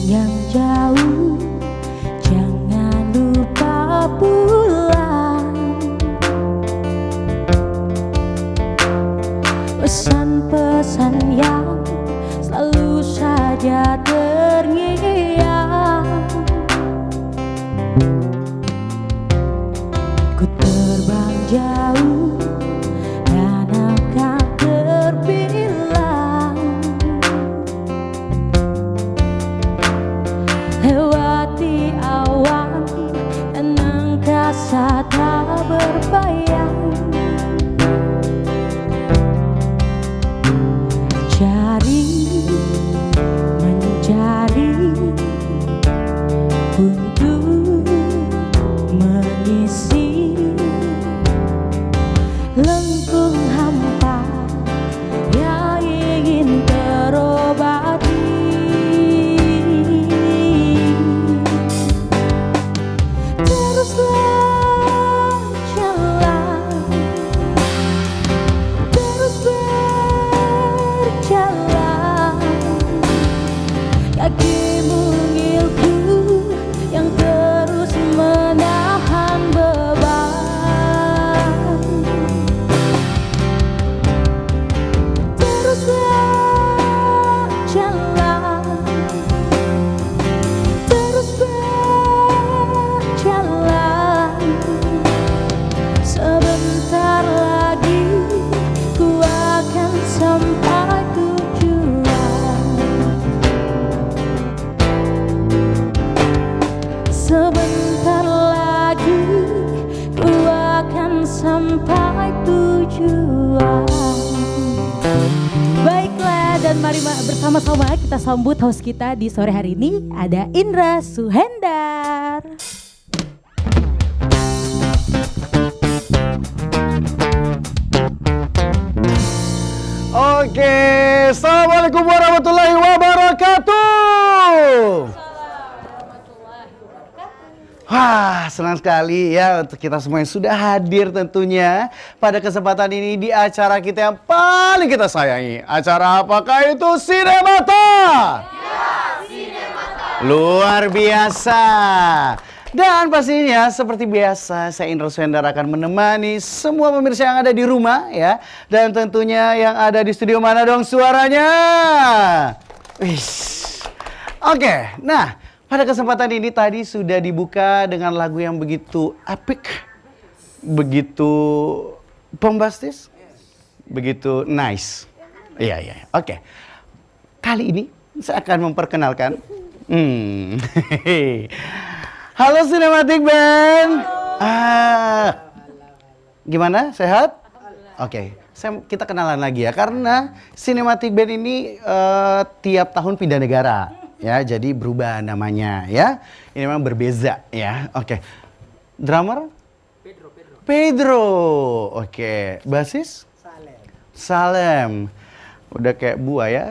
yang jauh, jangan lupa pulang. Pesan-pesan yang selalu saja terngiang. Ku terbang jauh dan akan terbilang, lewati awan dan angkasa tak berbayang. Mencari untuk mengisi lengkung hampa yang ingin terobati. Teruslah jalan, terus berjalan, kakimu ngilku yang terus menahan beban. Teruslah jalan, terus berjalan, sebentar lagi ku akan sampai tujuan. Sebentar lagi ku akan sampai tujuan. Baiklah, dan mari bersama-sama kita sambut host kita di sore hari ini, ada Indra Suhendar. Oke, assalamualaikum warahmatullahi wabarakatuh. Wah, senang sekali ya untuk kita semua yang sudah hadir tentunya pada kesempatan ini di acara kita yang paling kita sayangi. Acara apakah itu? Sinemata! Ya, Sinemata! Luar biasa! Dan pastinya seperti biasa saya Indra Suhendar akan menemani semua pemirsa yang ada di rumah ya. Dan tentunya yang ada di studio, mana dong suaranya? Oke, nah pada kesempatan ini tadi sudah dibuka dengan lagu yang begitu epic, begitu bombastis, begitu nice. Iya. Oke. Kali ini saya akan memperkenalkan. Halo Cinematic Band. Gimana? Sehat? Oke. Kita kenalan lagi ya, karena Cinematic Band ini tiap tahun pindah negara. Ya, jadi berubah namanya ya. Ini memang berbeza ya. Oke. Drummer? Pedro. Oke. Basis? Salem. Udah kayak buah ya.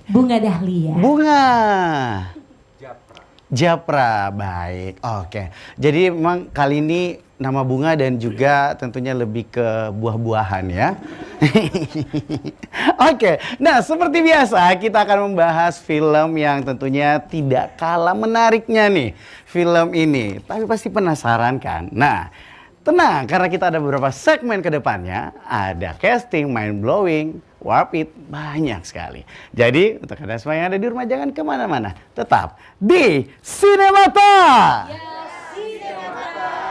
Bunga Dahlia. Bunga. Japra. Baik. Oke. Jadi memang kali ini nama bunga dan juga tentunya lebih ke buah-buahan ya. Oke, nah seperti biasa kita akan membahas film yang tentunya tidak kalah menariknya nih film ini. Tapi pasti penasaran kan? Nah, tenang karena kita ada beberapa segmen ke depannya. Ada casting, mind blowing, warp it, banyak sekali. Jadi untuk Anda semua yang ada di rumah jangan kemana-mana. Tetap di Sinemata! Ya, Sinemata!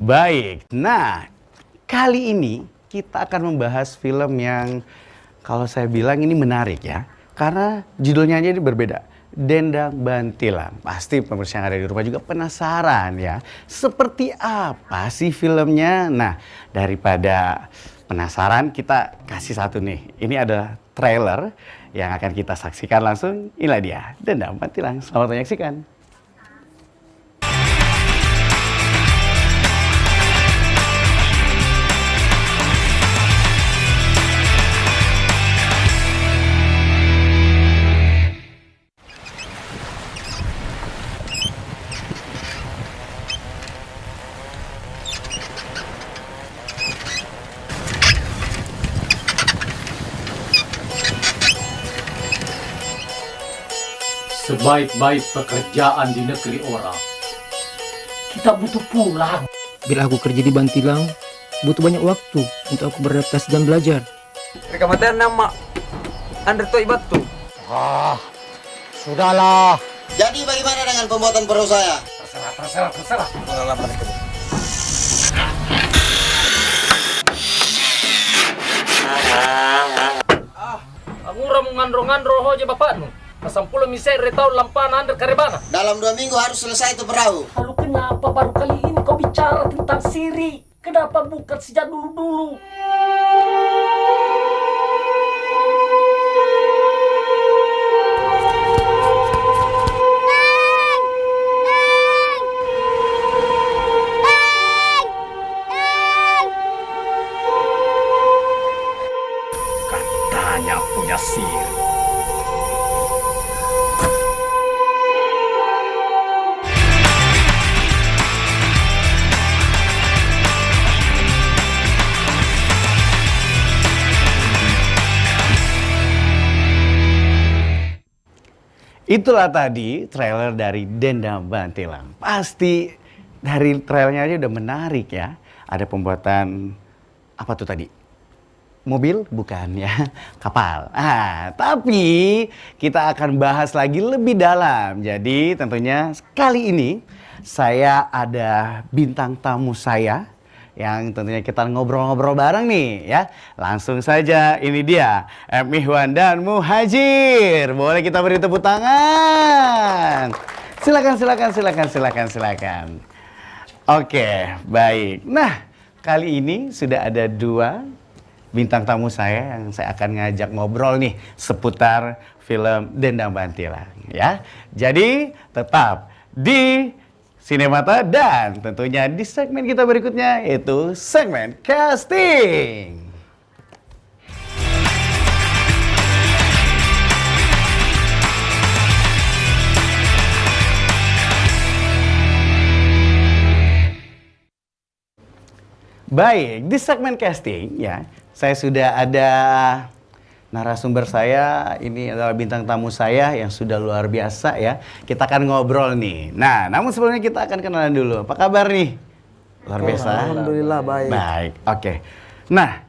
Baik, nah kali ini kita akan membahas film yang kalau saya bilang ini menarik ya. Karena judulnya aja ini berbeda, Dendang Bantilan. Pasti pemirsa yang ada di rumah juga penasaran ya. Seperti apa sih filmnya? Nah, daripada penasaran kita kasih satu nih. Ini adalah trailer yang akan kita saksikan langsung. Inilah dia, Dendang Bantilan. Selamat menyaksikan. Sebaik-baik pekerjaan di negeri orang, kita butuh pulang. Bila aku kerja di Bantilang, butuh banyak waktu untuk aku beradaptasi dan belajar. Rekamatan nama Andre Toy Batu. Sudahlah. Jadi bagaimana dengan pembuatan perahu saya? Terserah. Pengalaman itu. Aku ramu ngandro-ngandro hoja bapakmu. Pasampuluh misai retau lampana anda karebana. Dalam 2 minggu harus selesai itu perahu. Lalu kenapa baru kali ini kau bicara tentang Siri? Kenapa bukan sejak dulu-dulu? Katanya punya Siri. Itulah tadi trailer dari Dendam Bantilang. Pasti dari trailernya aja udah menarik ya. Ada pembuatan apa tuh tadi? Mobil? Bukan ya, kapal. Tapi kita akan bahas lagi lebih dalam. Jadi tentunya kali ini saya ada bintang tamu saya yang tentunya kita ngobrol-ngobrol bareng nih ya. Langsung saja ini dia M. Ihwan dan Muhajir. Boleh kita beri tepuk tangan. Silakan. Oke, baik. Nah, kali ini sudah ada 2 bintang tamu saya yang saya akan ngajak ngobrol nih seputar film Dendam Bantilang ya. Jadi tetap di Sinemata dan tentunya di segmen kita berikutnya yaitu segmen casting. Baik, di segmen casting ya, saya sudah ada narasumber saya, ini adalah bintang tamu saya yang sudah luar biasa ya. Kita akan ngobrol nih. Nah, namun sebelumnya kita akan kenalan dulu. Apa kabar nih? Luar biasa. Alhamdulillah baik. Baik, oke. Nah,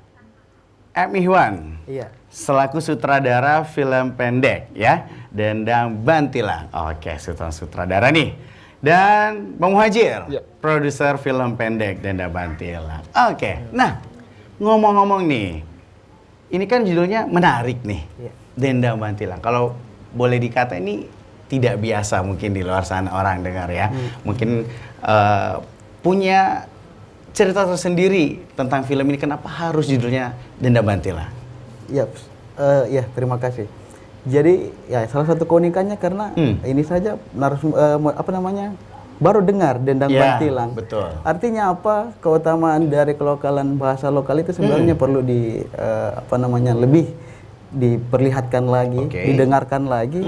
M. Ihwan, Iya. selaku sutradara film pendek ya, Dendam Bantilang. Oke, sutradara nih. Dan Bang Muhajir, produser film pendek Dendam Bantilang. Oke, nah ngomong-ngomong nih, ini kan judulnya menarik nih, Dendam Bantilang. Kalau boleh dikata ini tidak biasa mungkin di luar sana orang dengar ya. Mungkin punya cerita tersendiri tentang film ini. Kenapa harus judulnya Dendam Bantilang? Ya, terima kasih. Jadi ya salah satu keunikannya karena ini saja baru dengar Dendam Bantilang. Betul. Artinya apa? Keutamaan dari kelokalan bahasa lokal itu sebenarnya perlu lebih diperlihatkan lagi, didengarkan lagi.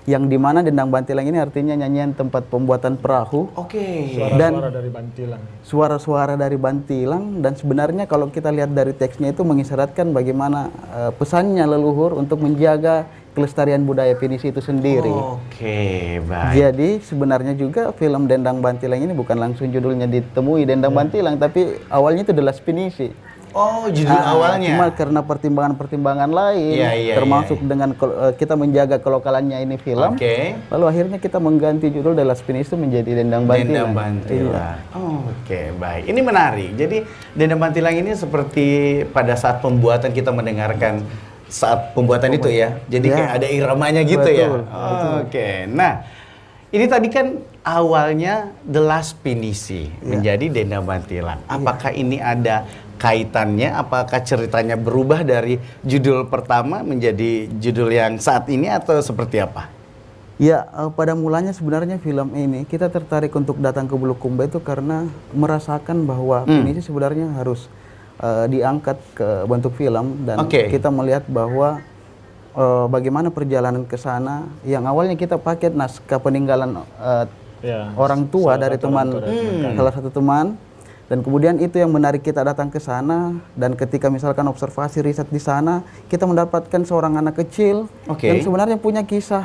Yang dimana Dendang Bantilang ini artinya nyanyian tempat pembuatan perahu. Suara-suara dari Bantilang. Suara-suara dari Bantilang, dan sebenarnya kalau kita lihat dari teksnya itu mengisyaratkan bagaimana pesannya leluhur untuk menjaga kelestarian budaya Pinisi itu sendiri. Baik. Jadi sebenarnya juga film Dendang Bantilang ini bukan langsung judulnya ditemui Dendang Bantilang, tapi awalnya itu adalah Pinisi. Oh, judul awalnya. Cuma karena pertimbangan-pertimbangan lain, termasuk dengan kita menjaga kelokalannya ini film. Lalu akhirnya kita mengganti judul adalah Pinisi itu menjadi Dendang Bantilang. Dendam Bantilang. Baik. Ini menarik. Jadi Dendam Bantilang ini seperti pada saat pembuatan kita mendengarkan saat pembuatan itu ya. Jadi kayak ada iramanya gitu ya. Nah, ini tadi kan awalnya The Last Pinisi menjadi Dendam Bantilang. Apakah ini ada kaitannya? Apakah ceritanya berubah dari judul pertama menjadi judul yang saat ini atau seperti apa? Ya, pada mulanya sebenarnya film ini kita tertarik untuk datang ke Bulukumba itu karena merasakan bahwa Pinisi sebenarnya harus diangkat ke bentuk film, dan kita melihat bahwa bagaimana perjalanan ke sana yang awalnya kita pakai naskah peninggalan orang tua dari teman, salah satu teman, dan kemudian itu yang menarik kita datang ke sana. Dan ketika misalkan observasi riset di sana, kita mendapatkan seorang anak kecil yang sebenarnya punya kisah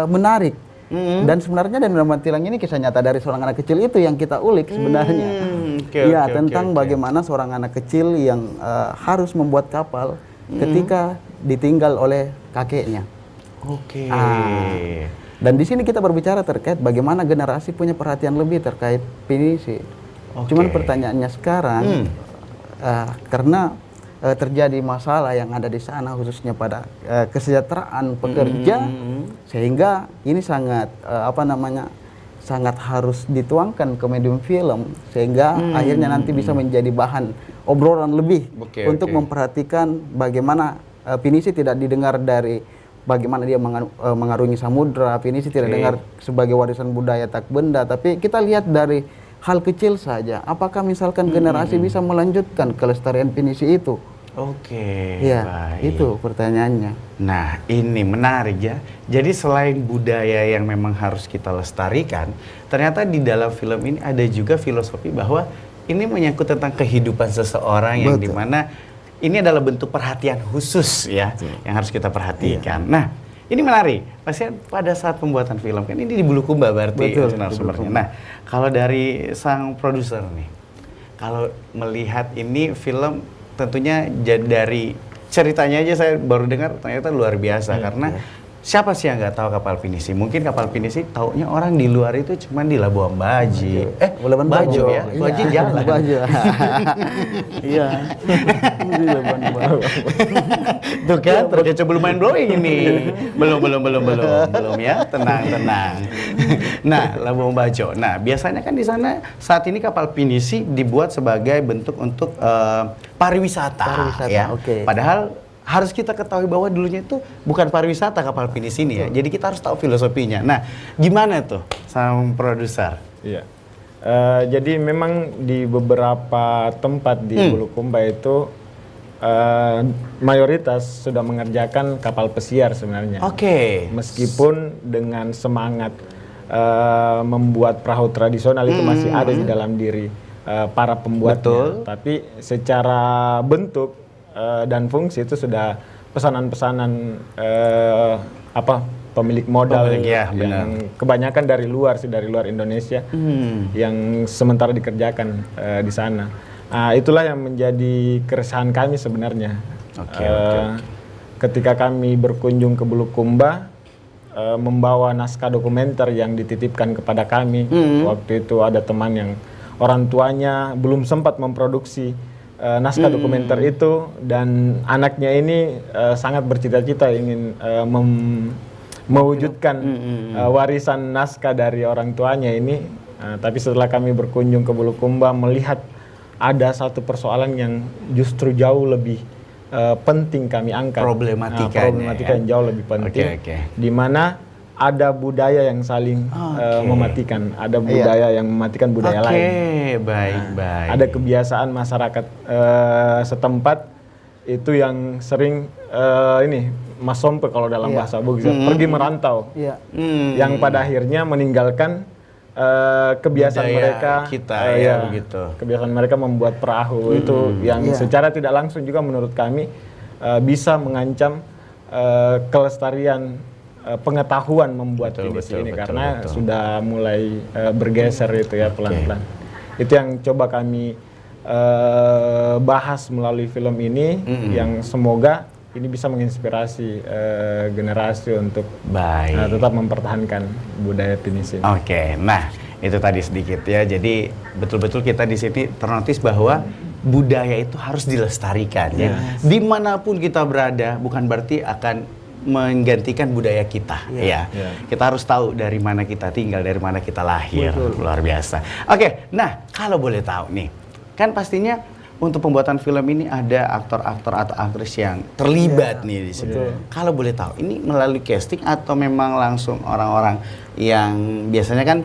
menarik Dan sebenarnya Dendra Bantilang ini kisah nyata dari seorang anak kecil itu yang kita ulik sebenarnya. Tentang bagaimana seorang anak kecil yang harus membuat kapal ketika ditinggal oleh kakeknya. Dan di sini kita berbicara terkait bagaimana generasi punya perhatian lebih terkait pinisi. Cuman pertanyaannya sekarang, karena terjadi masalah yang ada di sana khususnya pada kesejahteraan pekerja, sehingga ini sangat sangat harus dituangkan ke medium film, sehingga akhirnya nanti bisa menjadi bahan obrolan lebih untuk memperhatikan bagaimana pinisi tidak didengar dari bagaimana dia mengarungi samudra. Pinisi tidak dengar sebagai warisan budaya tak benda, tapi kita lihat dari hal kecil saja. Apakah misalkan generasi bisa melanjutkan kelestarian pinisi itu? Baik. Itu pertanyaannya. Nah, ini menarik ya. Jadi selain budaya yang memang harus kita lestarikan, ternyata di dalam film ini ada juga filosofi bahwa ini menyangkut tentang kehidupan seseorang yang dimana ini adalah bentuk perhatian khusus ya, yang harus kita perhatikan. Nah, ini menarik. Pasti pada saat pembuatan film kan ini di Bulukumba berarti narasumbernya. Nah, kalau dari sang produser nih, kalau melihat ini film tentunya dari ceritanya aja saya baru dengar ternyata luar biasa karena siapa sih yang nggak tahu kapal pinisi? Mungkin kapal pinisi taunya orang di luar itu cuma di Labuan Bajo. Labuan Bajo ya. Bajo jalan. Bajo. Iya. Di Labuan Bajo. Tuh kan, terkecoh belum main blowing ini. Belum ya. Tenang. Nah, Labuan Bajo. Nah, biasanya kan di sana saat ini kapal pinisi dibuat sebagai bentuk untuk pariwisata. Ya. Padahal harus kita ketahui bahwa dulunya itu bukan pariwisata kapal pinisi ini ya. Jadi kita harus tahu filosofinya. Nah, gimana tuh sang produser? Iya. Jadi memang di beberapa tempat di Bulukumba itu mayoritas sudah mengerjakan kapal pesiar sebenarnya. Meskipun dengan semangat membuat perahu tradisional itu masih ada di dalam diri para pembuatnya. Tapi secara bentuk dan fungsi itu sudah pesanan-pesanan pemilik modal yang kebanyakan dari luar Indonesia yang sementara dikerjakan di sana. Itulah yang menjadi keresahan kami sebenarnya. Ketika kami berkunjung ke Bulukumba membawa naskah dokumenter yang dititipkan kepada kami, waktu itu ada teman yang orang tuanya belum sempat memproduksi naskah dokumenter itu, dan anaknya ini sangat bercita-cita ingin mewujudkan warisan naskah dari orang tuanya ini. Tapi setelah kami berkunjung ke Bulukumba melihat ada satu persoalan yang justru jauh lebih penting kami angkat, problematika yang jauh lebih penting, di mana ada budaya yang saling mematikan, ada budaya yang mematikan budaya lain. Baik. Ada kebiasaan masyarakat setempat itu yang sering masompe kalau dalam bahasa Bugis, pergi merantau, yang pada akhirnya meninggalkan kebiasaan budaya mereka begitu. Kebiasaan mereka membuat perahu itu yang secara tidak langsung juga menurut kami bisa mengancam kelestarian pengetahuan membuat pinisi ini, karena sudah mulai bergeser itu ya pelan-pelan. Itu yang coba kami bahas melalui film ini, yang semoga ini bisa menginspirasi generasi untuk tetap mempertahankan budaya pinisi ini. Nah itu tadi sedikit ya. Jadi betul-betul kita di sini ternotis bahwa budaya itu harus dilestarikan ya. Dimanapun kita berada, bukan berarti akan menggantikan budaya kita ya. Kita harus tahu dari mana kita tinggal, dari mana kita lahir. Luar biasa. Nah kalau boleh tahu nih, kan pastinya untuk pembuatan film ini ada aktor-aktor atau aktris yang terlibat nih di situ. Kalau boleh tahu, ini melalui casting atau memang langsung orang-orang yang biasanya kan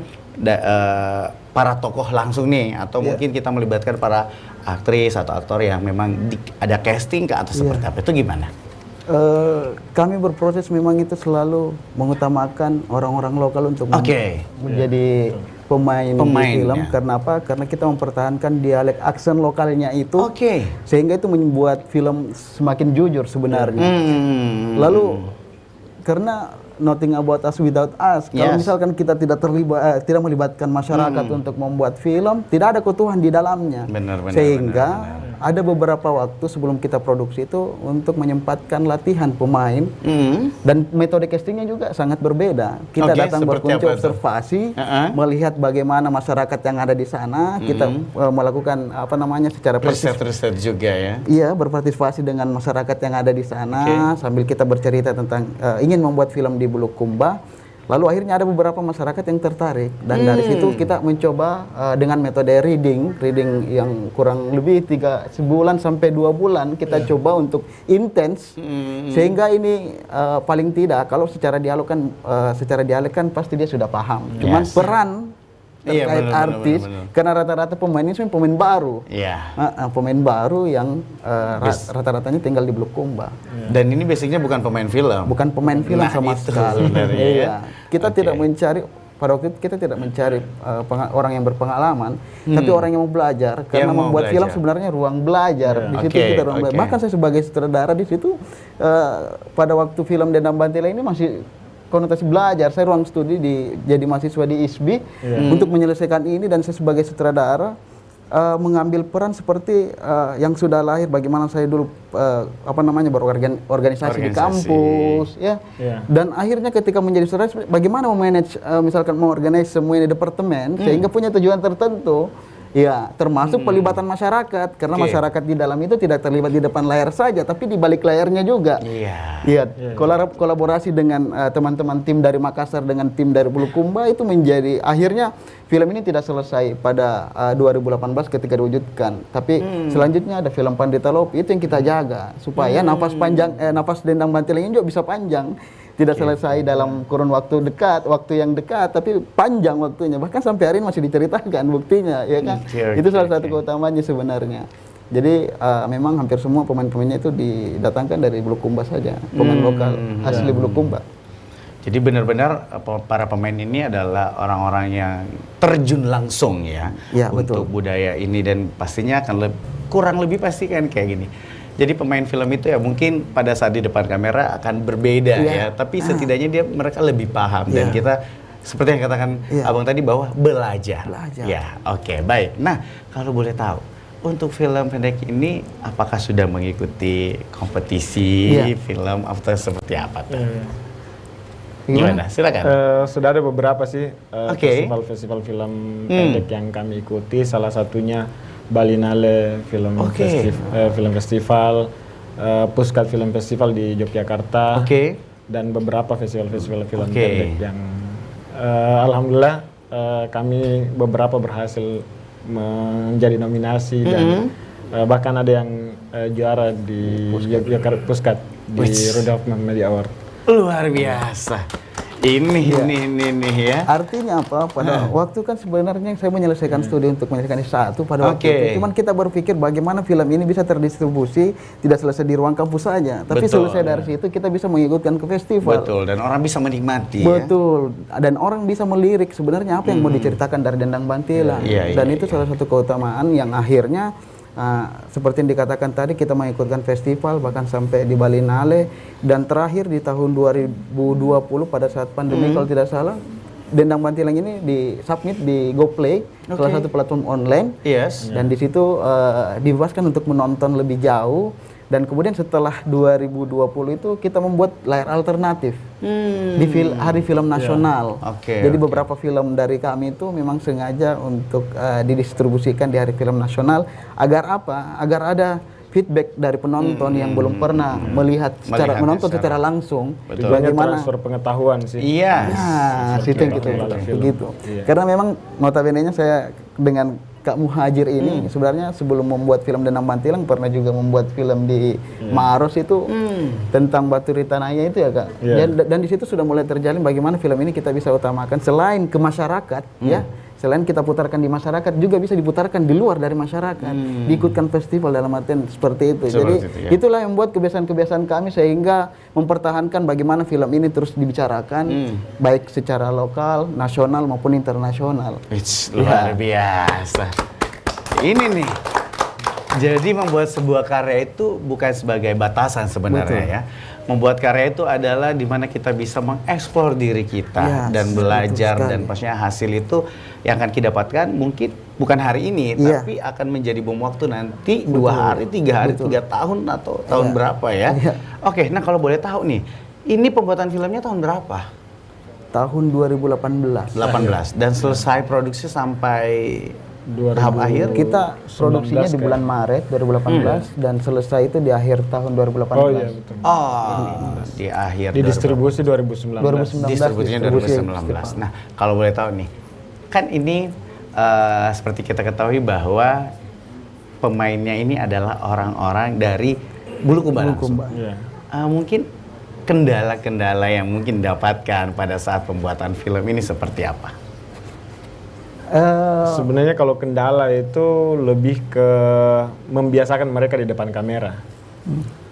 para tokoh langsung nih, atau mungkin kita melibatkan para aktris atau aktor yang memang ada casting ke atau seperti apa, itu gimana? Kami berproses memang itu selalu mengutamakan orang-orang lokal untuk menjadi pemain di film. Karena apa? Karena kita mempertahankan dialek aksen lokalnya itu, sehingga itu membuat film semakin jujur sebenarnya. Lalu karena nothing about us without us. Kalau misalkan kita tidak melibatkan masyarakat untuk membuat film, tidak ada keutuhan di dalamnya. Sehingga ada beberapa waktu sebelum kita produksi itu untuk menyempatkan latihan pemain, dan metode castingnya juga sangat berbeda. Kita datang berkunjung observasi, melihat bagaimana masyarakat yang ada di sana, kita melakukan secara riset juga ya. Iya, berpartisipasi dengan masyarakat yang ada di sana, sambil kita bercerita tentang ingin membuat film di Bulukumba. Lalu akhirnya ada beberapa masyarakat yang tertarik, dan dari situ kita mencoba dengan metode reading yang kurang lebih 3 sebulan sampai 2 bulan kita coba untuk intens, sehingga ini paling tidak kalau secara dialog kan pasti dia sudah paham. Cuman peran terkait artis, karena rata-rata pemain ini sebenarnya pemain baru, pemain baru yang rata-ratanya tinggal di Bulukumba. Dan ini basicnya bukan pemain film, sama sekali. Kita tidak mencari, pada waktu itu kita tidak mencari orang yang berpengalaman, tapi orang yang mau belajar, karena membuat film sebenarnya ruang belajar. Di situ kita ruang belajar. Bahkan saya sebagai sutradara di situ, pada waktu film Dendam Bantila ini masih konotasi belajar. Saya ruang studi jadi mahasiswa di ISBI untuk menyelesaikan ini, dan saya sebagai sutradara mengambil peran seperti yang sudah lahir, bagaimana saya dulu berorganisasi di kampus dan akhirnya ketika menjadi sutradara bagaimana memanage misalkan mengorganisasi semua ini departemen sehingga punya tujuan tertentu. Ya, termasuk pelibatan masyarakat, karena masyarakat di dalam itu tidak terlibat di depan layar saja, tapi di balik layarnya juga. Kolaborasi dengan teman-teman tim dari Makassar dengan tim dari Bulukumba itu menjadi akhirnya film ini tidak selesai pada 2018 ketika diwujudkan. Tapi selanjutnya ada film Pandita Lopi, itu yang kita jaga supaya napas Dendam Bantila ini juga bisa panjang. Tidak selesai dalam kurun waktu yang dekat, tapi panjang waktunya. Bahkan sampai hari ini masih diceritakan buktinya, ya kan? Itu salah satu keutamanya sebenarnya. Jadi memang hampir semua pemain-pemainnya itu didatangkan dari Bulukumba saja, pemain lokal asli Bulukumba. Jadi benar-benar para pemain ini adalah orang-orang yang terjun langsung untuk budaya ini, dan pastinya akan kurang lebih pasti kan kayak gini. Jadi pemain film itu ya mungkin pada saat di depan kamera akan berbeda tapi setidaknya mereka lebih paham dan kita seperti yang katakan Abang tadi bahwa belajar. Ya, oke, baik. Nah, kalau boleh tahu untuk film pendek ini apakah sudah mengikuti kompetisi film atau seperti apa tuh? Gimana? Silakan. Sudah ada beberapa sih festival film pendek yang kami ikuti, salah satunya Balinale Film Festival, Puskat Film Festival di Yogyakarta, dan beberapa festival-festival film pendek yang alhamdulillah kami beberapa berhasil menjadi nominasi dan bahkan ada yang juara di Yogyakarta Puskat di Rudolf Media Award. Luar biasa. Ini ya. Artinya apa? Pada waktu kan sebenarnya saya menyelesaikan studi untuk menyelesaikan S1 pada waktu itu. Cuman kita berpikir bagaimana film ini bisa terdistribusi, tidak selesai di ruang kampus saja. Tapi selesai dari situ kita bisa mengikutkan ke festival. Betul, dan orang bisa menikmati. Betul, dan orang bisa melirik sebenarnya apa yang mau diceritakan dari Dendang Bantila. Dan itu salah satu keutamaan yang akhirnya seperti yang dikatakan tadi, kita mengikutkan festival bahkan sampai di Balinale, dan terakhir di tahun 2020 pada saat pandemi kalau tidak salah, Dendang Bantilang ini di-submit di GoPlay, salah satu platform online, dan di situ dibebaskan untuk menonton lebih jauh. Dan kemudian setelah 2020 itu kita membuat layar alternatif di Hari Film Nasional. Jadi beberapa film dari kami itu memang sengaja untuk didistribusikan di Hari Film Nasional agar apa? Agar ada feedback dari penonton yang belum pernah melihat secara langsung. Bagaimana transfer pengetahuan sih. Situ yang kita begitu. Karena memang notabene-nya saya dengan Kak Muhajir ini sebenarnya sebelum membuat film Dendang Bantilang pernah juga membuat film di Maros itu tentang Batu Ritanaya itu ya Kak. Dan di situ sudah mulai terjalin bagaimana film ini kita bisa utamakan selain ke masyarakat selain kita putarkan di masyarakat juga bisa diputarkan di luar dari masyarakat, diikutkan festival dalam artian seperti itu. Jadi itulah yang membuat kebiasaan-kebiasaan kami sehingga mempertahankan bagaimana film ini terus dibicarakan baik secara lokal, nasional maupun internasional. Luar biasa. Ini nih. Jadi membuat sebuah karya itu bukan sebagai batasan sebenarnya ya. membuat karya itu adalah dimana kita bisa mengeksplor diri kita dan belajar, dan pastinya hasil itu yang akan kita dapatkan mungkin bukan hari ini, tapi akan menjadi bom waktu nanti 2 hari, 3 hari, 3 tahun atau tahun berapa ya. Oke, nah kalau boleh tahu nih, ini pembuatan filmnya tahun berapa? Tahun 2018. Dan selesai produksi sampai tahap akhir? Kita produksinya di bulan Maret 2018 dan selesai itu di akhir tahun 2018. Oh iya betul. Di akhir. Didistribusi 2019. Distribusinya 2019. Nah, kalau boleh tahu nih, kan ini seperti kita ketahui bahwa pemainnya ini adalah orang-orang dari Bulukumba langsung. Mungkin kendala-kendala yang mungkin dapatkan pada saat pembuatan film ini seperti apa? Sebenarnya kalau kendala itu lebih ke membiasakan mereka di depan kamera.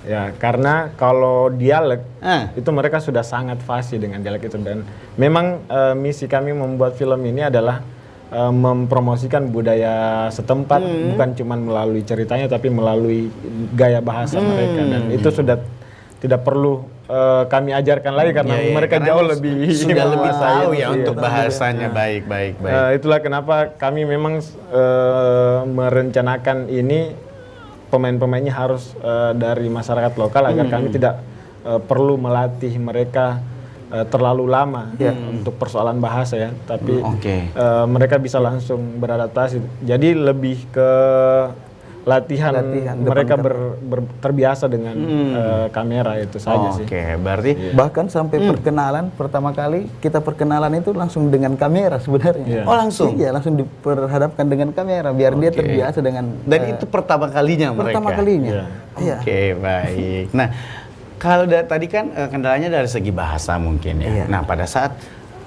Ya, karena kalau dialek itu mereka sudah sangat fasih dengan dialek itu, dan memang misi kami membuat film ini adalah mempromosikan budaya setempat, bukan cuma melalui ceritanya tapi melalui gaya bahasa mereka, dan itu sudah tidak perlu kami ajarkan lagi karena mereka jauh lebih sudah lebih tahu ya untuk bahasanya. Baik. Itulah kenapa kami memang merencanakan ini pemain-pemainnya harus dari masyarakat lokal agar kami tidak perlu melatih mereka terlalu lama untuk persoalan bahasa ya, tapi mereka bisa langsung beradaptasi. Jadi lebih ke latihan mereka terbiasa dengan kamera itu saja sih. Berarti bahkan sampai perkenalan pertama kali kita perkenalan itu langsung dengan kamera sebenarnya. Langsung? Iya, langsung diperhadapkan dengan kamera biar dia terbiasa dengan. Dan itu pertama kalinya mereka? Pertama kalinya. Baik. Nah, kalau tadi kan kendalanya dari segi bahasa mungkin ya. Nah, pada saat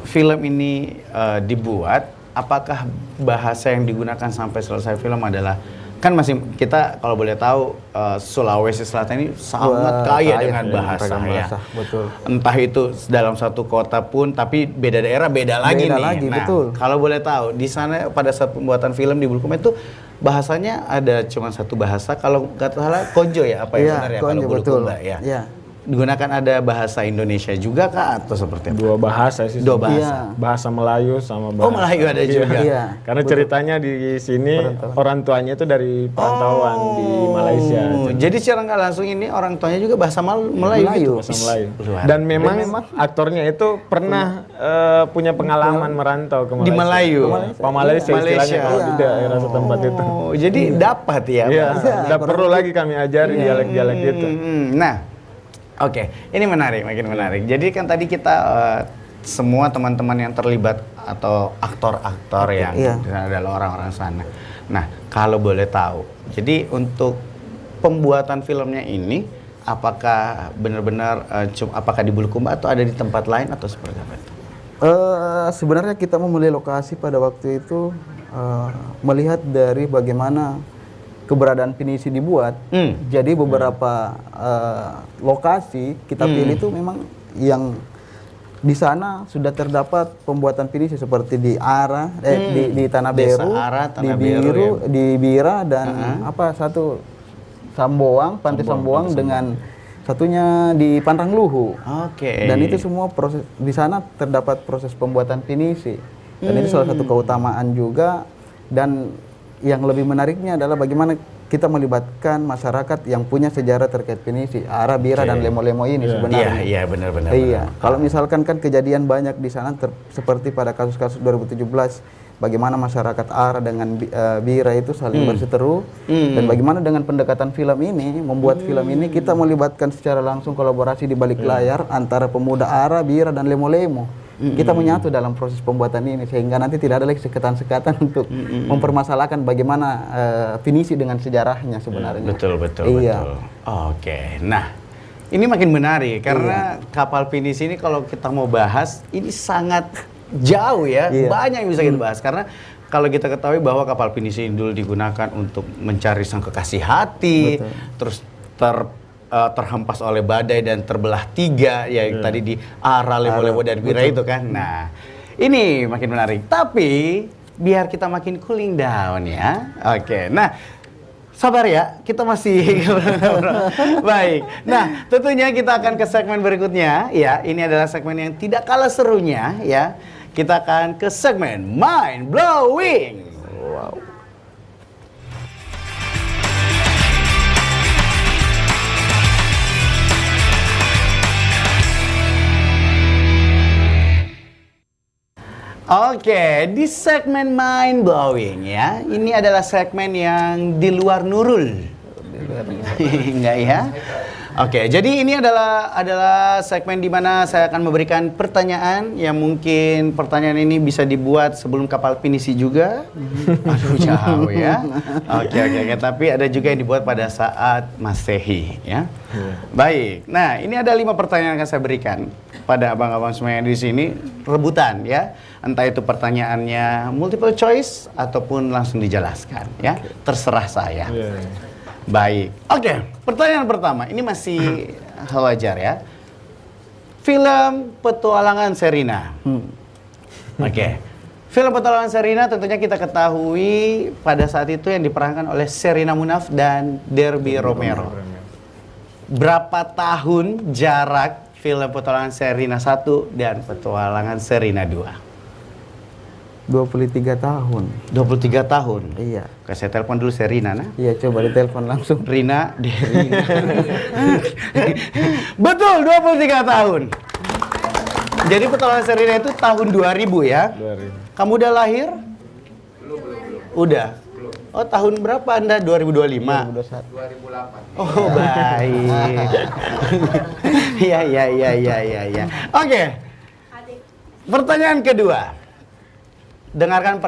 film ini dibuat, apakah bahasa yang digunakan sampai selesai film adalah, kan masih kita kalau boleh tahu Sulawesi Selatan ini sangat kaya dengan bahasa ya. Betul. Entah itu dalam satu kota pun, tapi beda daerah beda lagi nih. Nah, kalau boleh tahu di sana pada saat pembuatan film di Bulukumba itu bahasanya ada cuma satu bahasa, kalau nggak salah Konjo ya, apa yang benar ya kalau Bulukumba ya. Digunakan ada bahasa Indonesia juga kah atau seperti apa? 2 bahasa sih. 2 bahasa. Bahasa Melayu sama bahasa. Melayu ada juga. Karena ceritanya di sini orang tuanya itu dari perantauan di Malaysia. Jadi secara nggak langsung ini orang tuanya juga bahasa Melayu gitu. Bahasa Melayu. Dan memang aktornya itu pernah punya pengalaman merantau ke Malaysia. Di Melayu. Malaysia istilahnya kalau di daerah setempat itu. Jadi dapat ya. Tidak perlu lagi kami ajari dialek-dialek itu. Nah, ini menarik, makin menarik. Jadi kan tadi kita semua teman-teman yang terlibat atau aktor-aktor yang di sana adalah orang-orang sana. Nah, kalau boleh tahu, jadi untuk pembuatan filmnya ini, apakah benar-benar apakah di Bulukumba atau ada di tempat lain atau seperti apa itu? Sebenarnya kita memilih lokasi pada waktu itu melihat dari bagaimana keberadaan pinisi dibuat. Jadi beberapa lokasi kita pilih itu memang yang di sana sudah terdapat pembuatan pinisi seperti di Ara, di Tanah Beru, di Bira dan satu Samboang, Pantai Samboang dengan satunya di Panrangluhu. Dan itu semua proses di sana terdapat proses pembuatan pinisi. Dan itu salah satu keutamaan juga, dan yang lebih menariknya adalah bagaimana kita melibatkan masyarakat yang punya sejarah terkait pinisi, Ara, Bira dan Lemo-Lemo ini sebenarnya. Iya, benar-benar. Kalau misalkan kan kejadian banyak di sana seperti pada kasus-kasus 2017, bagaimana masyarakat Ara dengan Bira itu saling berseteru, dan bagaimana dengan pendekatan film ini, membuat film ini kita melibatkan secara langsung kolaborasi di balik layar antara pemuda Ara, Bira dan Lemo-Lemo. Kita menyatu dalam proses pembuatan ini sehingga nanti tidak ada lagi sekatan-sekatan untuk mempermasalahkan bagaimana pinisi dengan sejarahnya sebenarnya. Betul. Nah, ini makin menarik karena kapal pinisi ini kalau kita mau bahas ini sangat jauh ya, banyak yang bisa kita bahas karena kalau kita ketahui bahwa kapal pinisi ini dulu digunakan untuk mencari sang kekasih hati, terus terhempas oleh badai dan terbelah 3 ya tadi di Ara, Lemo-Lemo dan Bira itu kan. Nah, ini makin menarik. Tapi biar kita makin cooling down ya. Nah Sabar ya, kita masih baik. Nah, tentunya kita akan ke segmen berikutnya ya. Ini adalah segmen yang tidak kalah serunya ya. Kita akan ke segmen Mind Blowing. Wow. Oke, di segmen Mind Blowing ya, ini adalah segmen yang di luar Nurul. Enggak ya? Oke, jadi ini adalah segmen di mana saya akan memberikan pertanyaan yang mungkin pertanyaan ini bisa dibuat sebelum kapal pinisi juga. Aduh, jauh ya. Oke, tapi ada juga yang dibuat pada saat Masehi ya. Baik. Nah, ini ada 5 pertanyaan yang akan saya berikan pada abang-abang semuanya di sini, rebutan ya. Entah itu pertanyaannya multiple choice ataupun langsung dijelaskan ya. Terserah saya. Baik. Oke, pertanyaan pertama. Ini masih wajar ya. Film Petualangan Sherina. Oke. Film Petualangan Sherina tentunya kita ketahui pada saat itu yang diperankan oleh Sherina Munaf dan Derby Romero. Berapa tahun jarak film Petualangan Sherina 1 dan Petualangan Sherina 2? 23 tahun. 23 tahun? Iya. Oke, saya telepon dulu Sherina, nah. Iya, coba ditelepon langsung. Rina, Derina. Betul, 23 tahun. Jadi Petualangan Sherina itu tahun 2000 ya? 2000. Kamu udah lahir? Belum. Udah? Oh, tahun berapa Anda? 2025? 2008. Oh, baik. Iya. Oke. Pertanyaan kedua. Dengarkan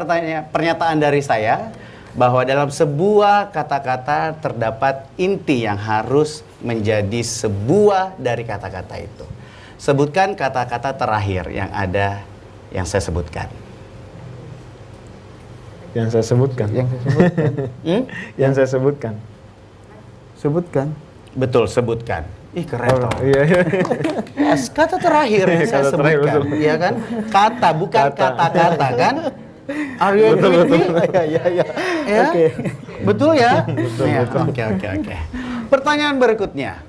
pernyataan dari saya bahwa dalam sebuah kata-kata terdapat inti yang harus menjadi sebuah dari kata-kata itu. Sebutkan kata-kata terakhir yang ada yang saya sebutkan. Yang saya sebutkan. Yang saya sebutkan. Sebutkan. Betul, sebutkan. Ih, keren toh. Iya. Yes, kata terakhir yang saya sebutkan, iya kan? Kata, bukan kata-kata kan? Are you agree with me? Iya. Oke. Betul ya? Betul. Oke. Pertanyaan berikutnya.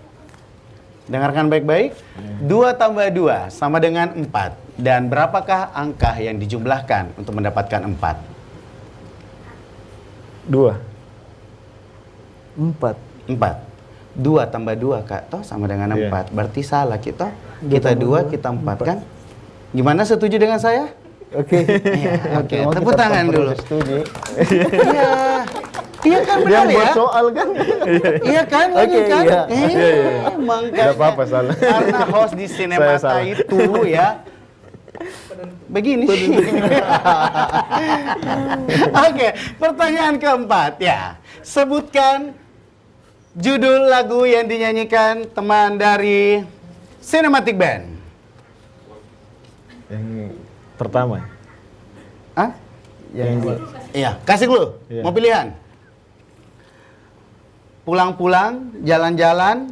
Dengarkan baik-baik. 2 tambah 2 sama dengan 4. Dan berapakah angka yang dijumlahkan untuk mendapatkan 4? 2. 4. 2 tambah 2 Kak, toh sama dengan 4. Berarti salah kita. Kita 2, kita 4 kan? Gimana, setuju dengan saya? Oke. Oke. Tepuk tangan dulu. Setuju. Iya kan benar ya? Buat soal kan? Iya kan? Oke, kan? iya. Makanya. Gak apa-apa, salah. Karena host di Sinemata itu ya. Begini. Oke, pertanyaan keempat ya. Sebutkan judul lagu yang dinyanyikan teman dari Cinematic Band. Yang pertama. Hah? Yang Iya, kasih dulu. Iya. Mau pilihan? Pulang-pulang, jalan-jalan,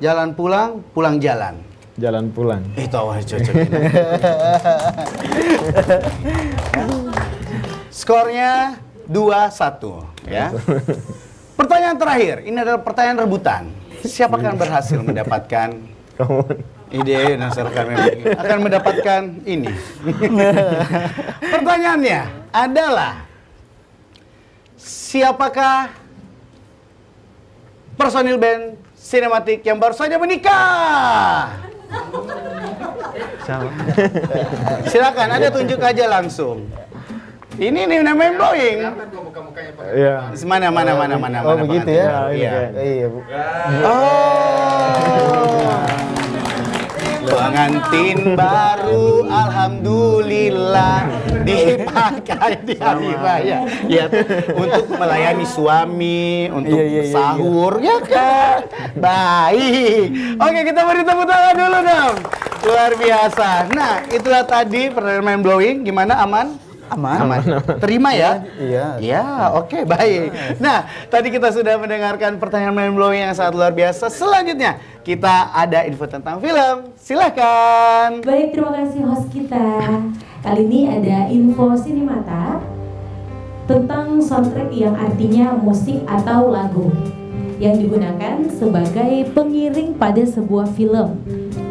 jalan pulang, pulang jalan. Jalan pulang. Itu awalnya cocok ini. Skornya 2-1 ya. Pertanyaan terakhir, ini adalah pertanyaan rebutan. Siapa akan berhasil mendapatkan ide akan mendapatkan ini? Pertanyaannya adalah siapakah personil band Cinematic yang baru saja menikah? Silakan, Anda tunjuk aja langsung. Ini nih namanya blowing. Iya. Mana. Oh, begitu ya? Iya. Bu. Oh. Pengantin baru, alhamdulillah dipakai di hari raya. Ya, untuk melayani suami, untuk sahur, ya kan? Baik. Oke, kita beri tepuk tangan dulu dong. Luar biasa. Nah, itulah tadi pertanyaan mind blowing. Gimana, aman? Aman. Terima ya? Iya. Ya, oke, baik. Nah, tadi kita sudah mendengarkan pertanyaan mind blowing yang sangat luar biasa. Selanjutnya, kita ada info tentang film. Silahkan. Baik, terima kasih host kita. Kali ini ada info Sinemata. tentang soundtrack yang artinya musik atau lagu yang digunakan sebagai pengiring pada sebuah film,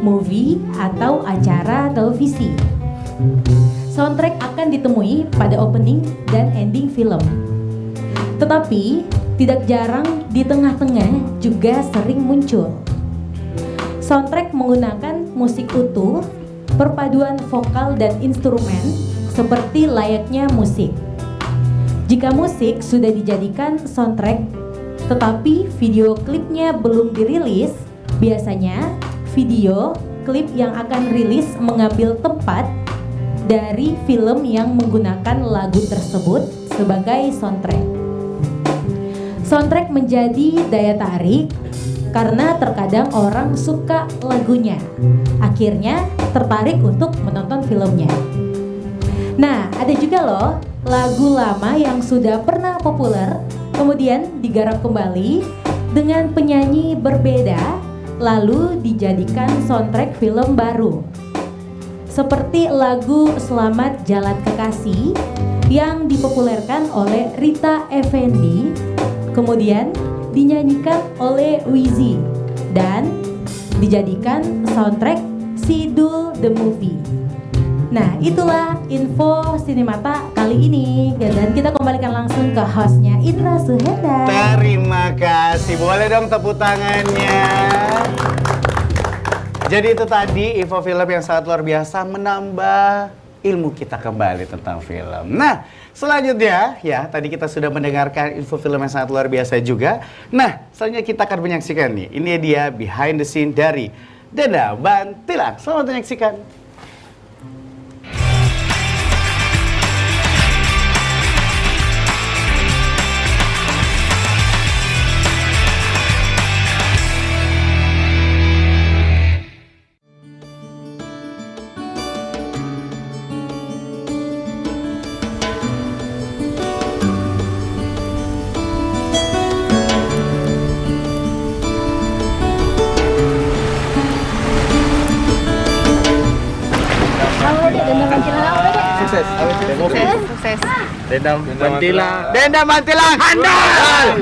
movie, atau acara televisi. Soundtrack akan ditemui pada opening dan ending film. Tetapi, tidak jarang di tengah-tengah juga sering muncul. Soundtrack menggunakan musik utuh, perpaduan vokal dan instrumen seperti layaknya musik. Jika musik sudah dijadikan soundtrack, tetapi video klipnya belum dirilis, biasanya video klip yang akan rilis mengambil tempat dari film yang menggunakan lagu tersebut sebagai soundtrack. Soundtrack menjadi daya tarik karena terkadang orang suka lagunya, akhirnya tertarik untuk menonton filmnya. Nah, ada juga loh lagu lama yang sudah pernah populer, kemudian digarap kembali dengan penyanyi berbeda, lalu dijadikan soundtrack film baru. Seperti lagu Selamat Jalan Kekasih yang dipopulerkan oleh Rita Effendy, kemudian dinyanyikan oleh Wizzy dan dijadikan soundtrack Sidul The Movie. Nah, itulah info Sinemata kali ini, dan kita kembalikan langsung ke hostnya Indra Suhenda. Terima kasih, boleh dong tepuk tangannya. Jadi itu tadi info film yang sangat luar biasa, menambah ilmu kita kembali tentang film. Nah, selanjutnya ya, tadi kita sudah mendengarkan info film yang sangat luar biasa juga. Nah, selanjutnya kita akan menyaksikan nih, ini dia behind the scene dari Dendam Bantilang. Selamat menyaksikan. Sukses. Dendam Bantilang handal.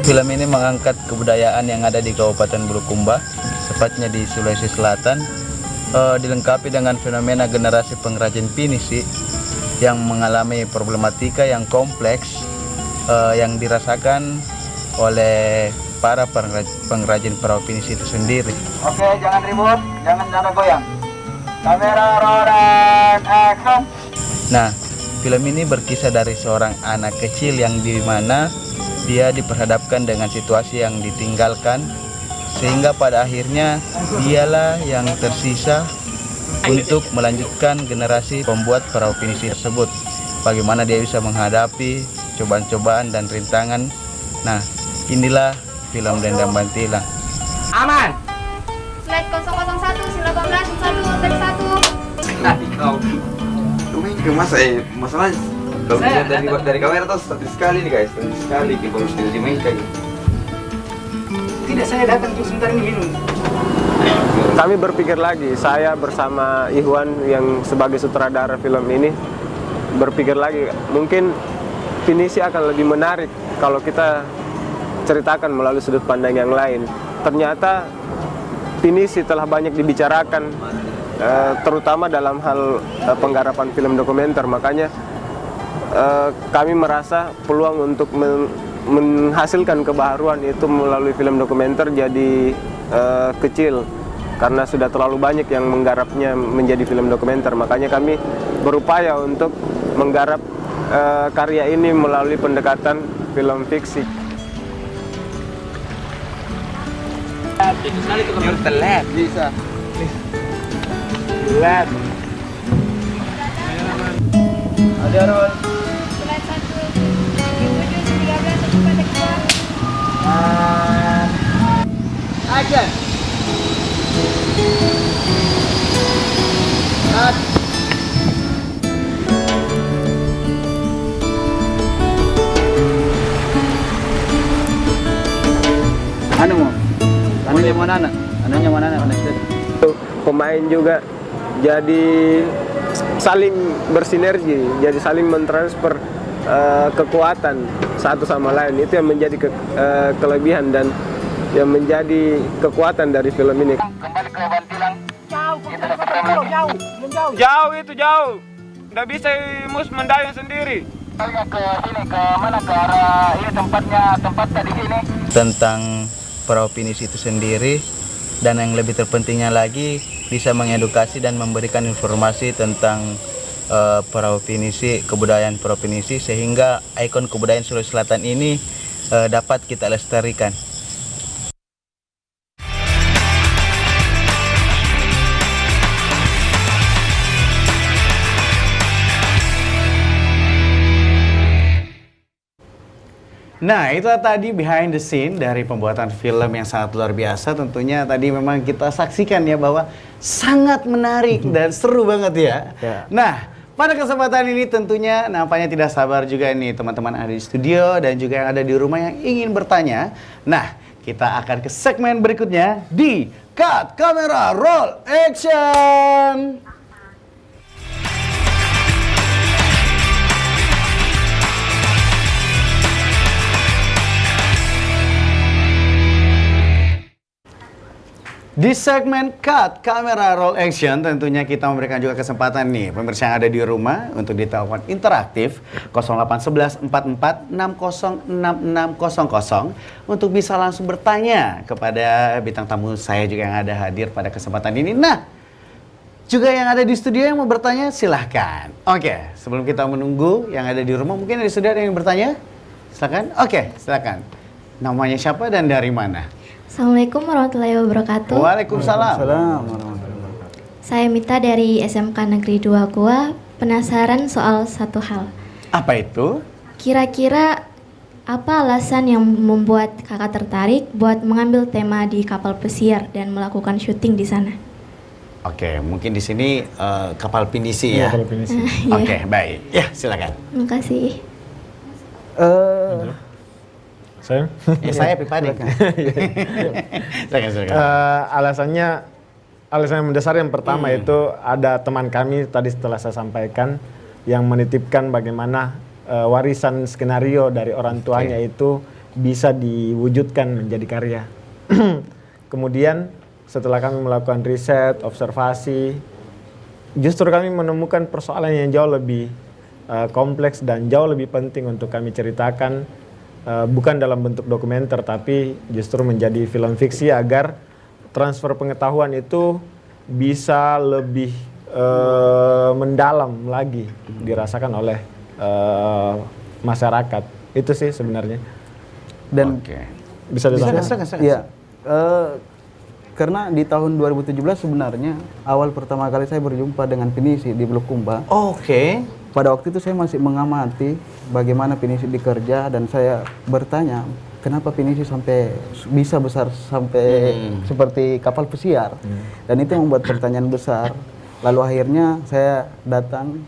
Film ini mengangkat kebudayaan yang ada di Kabupaten Bulukumba, tepatnya di Sulawesi Selatan, dilengkapi dengan fenomena generasi pengrajin pinisi yang mengalami problematika yang kompleks yang dirasakan oleh para pengrajin perahu pinisi itu sendiri. Oke, jangan ribut, jangan goyang. Kamera, roll, and action. Nah, film ini berkisah dari seorang anak kecil yang dimana dia diperhadapkan dengan situasi yang ditinggalkan, sehingga pada akhirnya dialah yang tersisa untuk melanjutkan generasi pembuat perahu pinisi tersebut. Bagaimana dia bisa menghadapi cobaan-cobaan dan rintangan. Nah, inilah film Dendam Bantilang. Aman. Slide 001, sila 18, 1, dari 1. Cuma ini juga masalah kalau dilihat dari kamera tuh statis sekali nih guys, statis sekali, kalau tidak dimainkan. Tidak, saya datang tuh sebentar ini minum. Kami berpikir lagi, saya bersama Ihwan yang sebagai sutradara film ini berpikir lagi, mungkin pinisi akan lebih menarik kalau kita ceritakan melalui sudut pandang yang lain. Ternyata pinisi telah banyak dibicarakan, terutama dalam hal penggarapan film dokumenter. Makanya kami merasa peluang untuk menghasilkan kebaharuan itu melalui film dokumenter jadi kecil, karena sudah terlalu banyak yang menggarapnya menjadi film dokumenter. Makanya kami berupaya untuk menggarap karya ini melalui pendekatan film fiksi. You're the lab. Bisa. Lab. Ada roll. Slide 1, 7, 13, 1, pada Action. Cut. Anu mau? Anunya mana? Anunya mana? Pemain juga jadi saling bersinergi, jadi saling mentransfer kekuatan satu sama lain. Itu yang menjadi kelebihan dan yang menjadi kekuatan dari film ini. Kembali ke Bantilang. Jauh itu jauh. Nggak bisa mus mendayung sendiri. Ke sini, ke mana, ke arah ini tempat tadi sini. Tentang perahu pinisi itu sendiri, dan yang lebih terpentingnya lagi bisa mengedukasi dan memberikan informasi tentang perahu pinisi, kebudayaan perahu pinisi, sehingga ikon kebudayaan Sulawesi Selatan ini dapat kita lestarikan. Nah, itulah tadi behind the scene dari pembuatan film yang sangat luar biasa. Tentunya tadi memang kita saksikan ya bahwa sangat menarik dan seru banget ya. Nah, pada kesempatan ini tentunya nampaknya tidak sabar juga nih teman-teman ada di studio dan juga yang ada di rumah yang ingin bertanya. Nah, kita akan ke segmen berikutnya di Cut Camera Roll Action. Di segmen Cut Camera Roll Action tentunya kita memberikan juga kesempatan nih pemirsa yang ada di rumah untuk ditelepon interaktif 0811 44 606600 untuk bisa langsung bertanya kepada bintang tamu saya juga yang ada hadir pada kesempatan ini. Nah, juga yang ada di studio yang mau bertanya silahkan. Oke, sebelum kita menunggu yang ada di rumah, mungkin ada di studio yang ingin bertanya? Silahkan. Oke, silahkan. Namanya siapa dan dari mana? Assalamualaikum warahmatullahi wabarakatuh. Waalaikumsalam. Saya Mita dari SMK Negeri 2 Goa. Penasaran soal satu hal. Apa itu? Kira-kira apa alasan yang membuat kakak tertarik buat mengambil tema di kapal pesiar dan melakukan syuting di sana? Oke, mungkin di sini kapal pinisi ya. Kapal pinisi. Oke, baik. Ya, silakan. Terima kasih. Saya? Saya Pipadi. Alasan yang mendasar yang pertama itu ada teman kami tadi setelah saya sampaikan yang menitipkan bagaimana warisan skenario dari orang tuanya itu bisa diwujudkan menjadi karya. Kemudian setelah kami melakukan riset, observasi, justru kami menemukan persoalan yang jauh lebih kompleks dan jauh lebih penting untuk kami ceritakan. Bukan dalam bentuk dokumenter tapi justru menjadi film fiksi agar transfer pengetahuan itu bisa lebih mendalam lagi dirasakan oleh masyarakat. Itu sih sebenarnya. Dan bisa disampaikan. Iya. Karena di tahun 2017 sebenarnya awal pertama kali saya berjumpa dengan pinisi di Bulukumba. Pada waktu itu saya masih mengamati bagaimana pinisi bekerja dan saya bertanya kenapa pinisi sampai bisa besar sampai seperti kapal pesiar. Dan itu membuat pertanyaan besar. Lalu akhirnya saya datang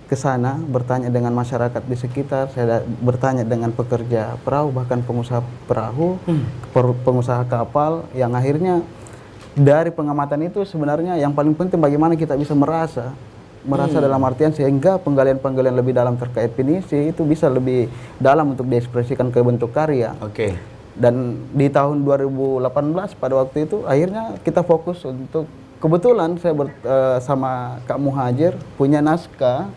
ke sana bertanya dengan masyarakat di sekitar, saya bertanya dengan pekerja perahu bahkan pengusaha perahu, pengusaha kapal yang akhirnya dari pengamatan itu sebenarnya yang paling penting bagaimana kita bisa merasa dalam artian sehingga penggalian-penggalian lebih dalam terkait pinisi itu bisa lebih dalam untuk diekspresikan ke bentuk karya. Dan di tahun 2018 pada waktu itu akhirnya kita fokus untuk kebetulan saya sama Kak Muhajir punya naskah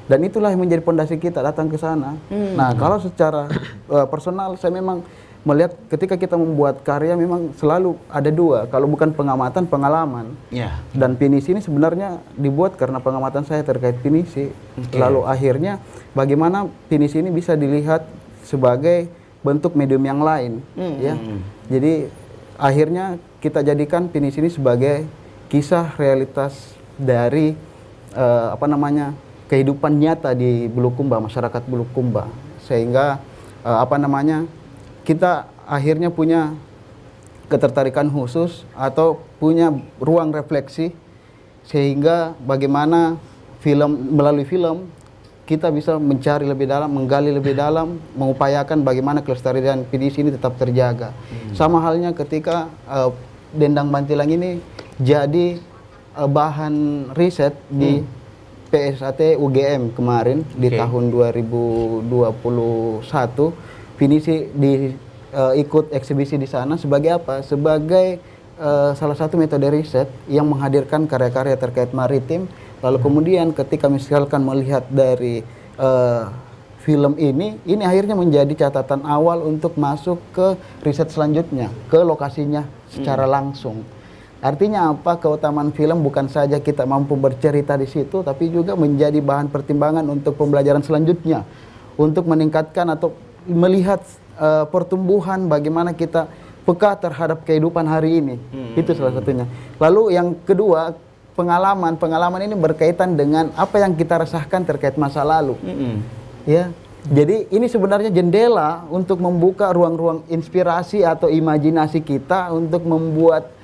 dan itulah yang menjadi pondasi kita datang ke sana. Nah, kalau secara personal saya memang melihat ketika kita membuat karya memang selalu ada dua, kalau bukan pengamatan, pengalaman. Dan pinisi ini sebenarnya dibuat karena pengamatan saya terkait pinisi. Lalu akhirnya bagaimana pinisi ini bisa dilihat sebagai bentuk medium yang lain, ya. Jadi akhirnya kita jadikan pinisi ini sebagai kisah realitas dari kehidupan nyata di Bulukumba, masyarakat Bulukumba, sehingga kita akhirnya punya ketertarikan khusus atau punya ruang refleksi sehingga bagaimana melalui film kita bisa mencari lebih dalam, menggali lebih dalam, mengupayakan bagaimana kelestarian pinisi ini tetap terjaga. Sama halnya ketika Dendang Bantilang ini jadi bahan riset di PSAT UGM kemarin di tahun 2021, Pinisi ikut eksibisi di sana sebagai apa? Sebagai salah satu metode riset yang menghadirkan karya-karya terkait maritim. Lalu kemudian ketika misalkan melihat dari film ini akhirnya menjadi catatan awal untuk masuk ke riset selanjutnya, ke lokasinya secara langsung. Artinya apa? Keutamaan film bukan saja kita mampu bercerita di situ, tapi juga menjadi bahan pertimbangan untuk pembelajaran selanjutnya, untuk meningkatkan atau melihat pertumbuhan bagaimana kita peka terhadap kehidupan hari ini. Itu salah satunya. Lalu yang kedua, pengalaman ini berkaitan dengan apa yang kita rasakan terkait masa lalu. Ya, jadi ini sebenarnya jendela untuk membuka ruang-ruang inspirasi atau imajinasi kita untuk membuat